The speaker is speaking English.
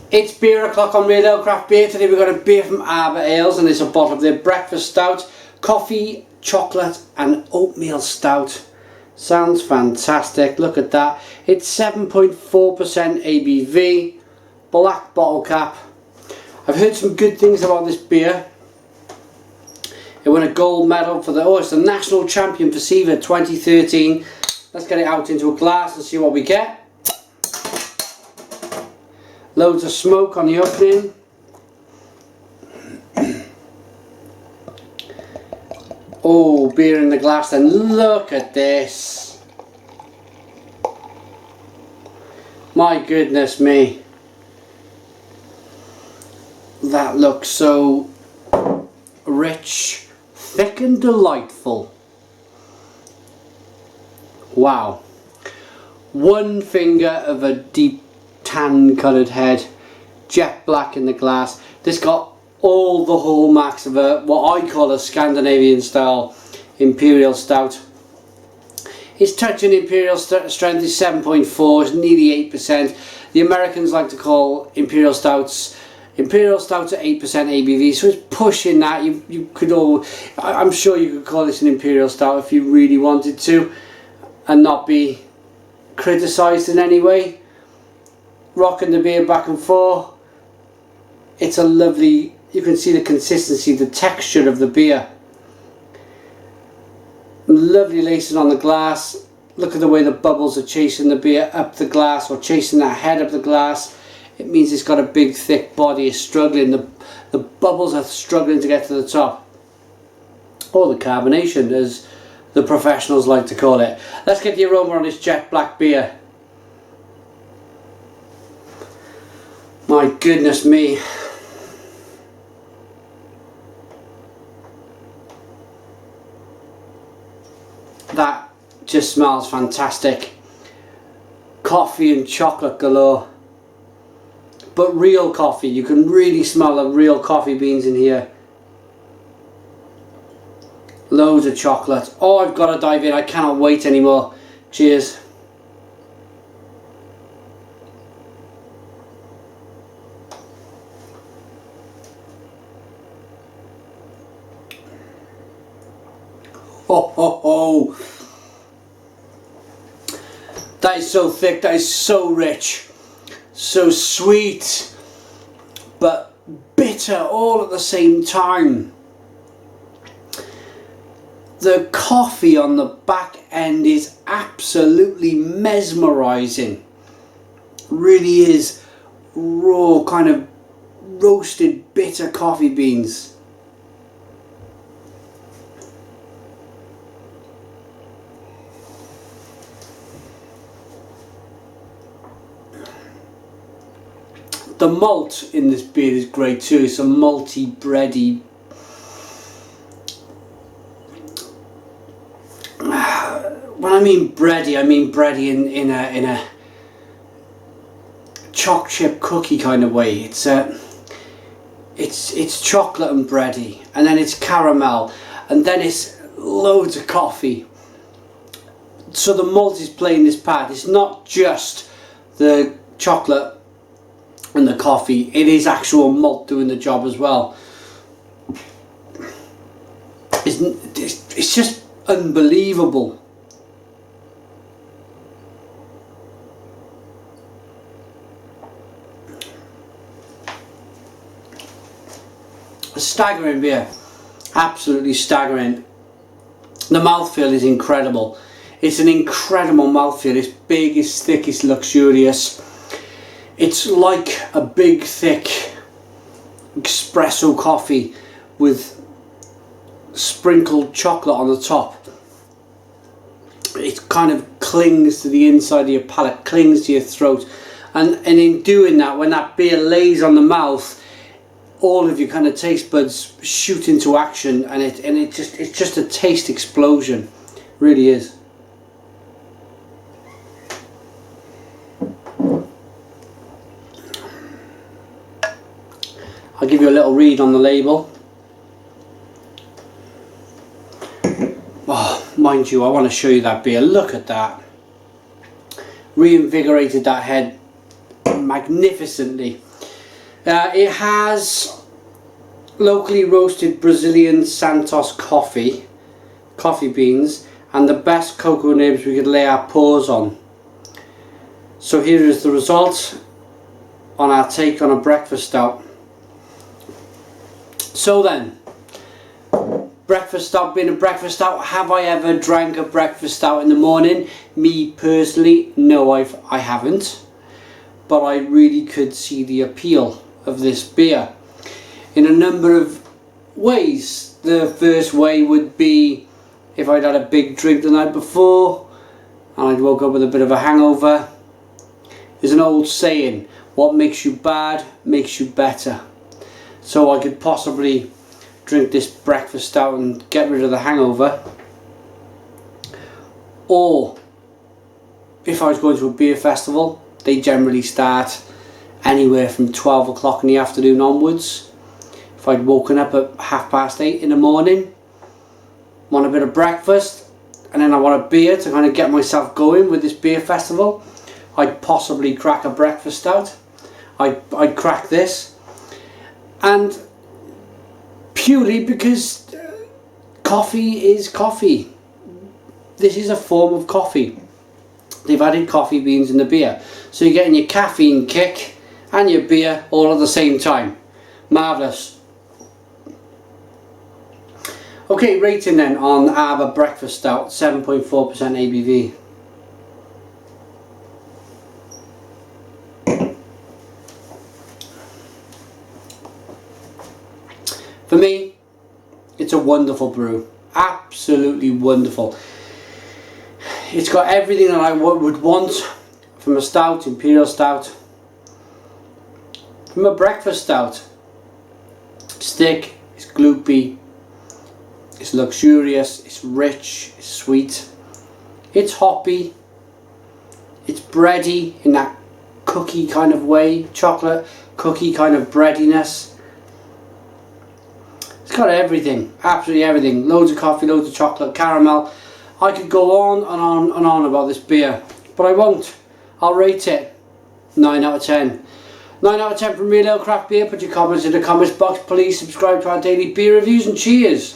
It's beer o'clock on Real Ale Craft Beer. Today we've got a beer from Arbor Ales, and it's a bottle of their breakfast stout, coffee, chocolate and oatmeal stout. Sounds fantastic, look at that. It's 7.4% ABV, black bottle cap. I've heard some good things about this beer. It won a gold medal for it's the national champion for SIVA 2013. Let's get it out into a glass and see what we get. Loads of smoke on the opening. Oh, beer in the glass, and look at this. My goodness me. That looks so rich, thick and delightful. Wow. One finger of a deep tan coloured head, jet black in the glass. This got all the hallmarks of what I call a Scandinavian style imperial stout. Its touching imperial strength is 7.4, it's nearly 8%. The Americans like to call imperial stouts at 8% ABV, so it's pushing that. You could I'm sure you could call this an imperial stout if you really wanted to and not be criticised in any way. Rocking the beer back and forth. It's a lovely, you can see the consistency, the texture of the beer. Lovely lacing on the glass. Look at the way the bubbles are chasing the beer up the glass, or chasing that head up the glass. It means it's got a big thick body, it's struggling, the bubbles are struggling to get to the top. Or the carbonation, as the professionals like to call it. Let's get the aroma on this jet black beer. My goodness me. That just smells fantastic. Coffee and chocolate galore. But real coffee. You can really smell the real coffee beans in here. Loads of chocolate. Oh, I've got to dive in. I cannot wait anymore. Cheers. Oh, oh, oh. That is so thick, that is so rich, so sweet, but bitter all at the same time. The coffee on the back end is absolutely mesmerising. Really is raw, kind of roasted bitter coffee beans. The malt in this beer is great too. It's a malty, bready. When I mean bready in a choc chip cookie kind of way. It's chocolate and bready, and then it's caramel, and then it's loads of coffee. So the malt is playing this part. It's not just the chocolate and the coffee, it is actual malt doing the job as well. It's just unbelievable. A staggering beer, absolutely staggering. The mouthfeel is incredible. It's an incredible mouthfeel. It's big, it's thick, it's luxurious. It's like a big thick espresso coffee with sprinkled chocolate on the top. It kind of clings to the inside of your palate, clings to your throat, and in doing that, when that beer lays on the mouth, all of your kind of taste buds shoot into action, and it's just a taste explosion. It really is. I'll give you a little read on the label. Oh, mind you, I want to show you that beer. Look at that. Reinvigorated that head magnificently. It has locally roasted Brazilian Santos coffee beans, and the best cocoa nibs we could lay our paws on. So here is the result on our take on a breakfast stout. So then, breakfast stout being a breakfast stout, have I ever drank a breakfast stout in the morning? Me personally, no, I haven't. But I really could see the appeal of this beer in a number of ways. The first way would be if I'd had a big drink the night before and I'd woke up with a bit of a hangover. There's an old saying, what makes you bad makes you better. So I could possibly drink this breakfast stout and get rid of the hangover. Or if I was going to a beer festival, they generally start anywhere from 12 o'clock in the afternoon onwards. If I'd woken up at 8:30 in the morning, want a bit of breakfast, and then I want a beer to kind of get myself going with this beer festival, I'd possibly crack a breakfast stout. I'd crack this, and purely because coffee is coffee. This is a form of coffee. They've added coffee beans in the beer, so you're getting your caffeine kick and your beer all at the same time. Marvellous. Okay, rating then on Arbor Breakfast Stout, 7.4% ABV. For me, it's a wonderful brew. Absolutely wonderful. It's got everything that I would want from a stout, imperial stout. From a breakfast stout. It's thick, it's gloopy, it's luxurious, it's rich, it's sweet, it's hoppy, it's bready in that cookie kind of way, chocolate cookie kind of breadiness. It's got everything, absolutely everything. Loads of coffee, loads of chocolate, caramel. I could go on and on and on about this beer, but I won't. I'll rate it 9 out of 10. 9 out of 10 from Real Ale Craft Beer. Put your comments in the comments box. Please subscribe to our daily beer reviews, and cheers.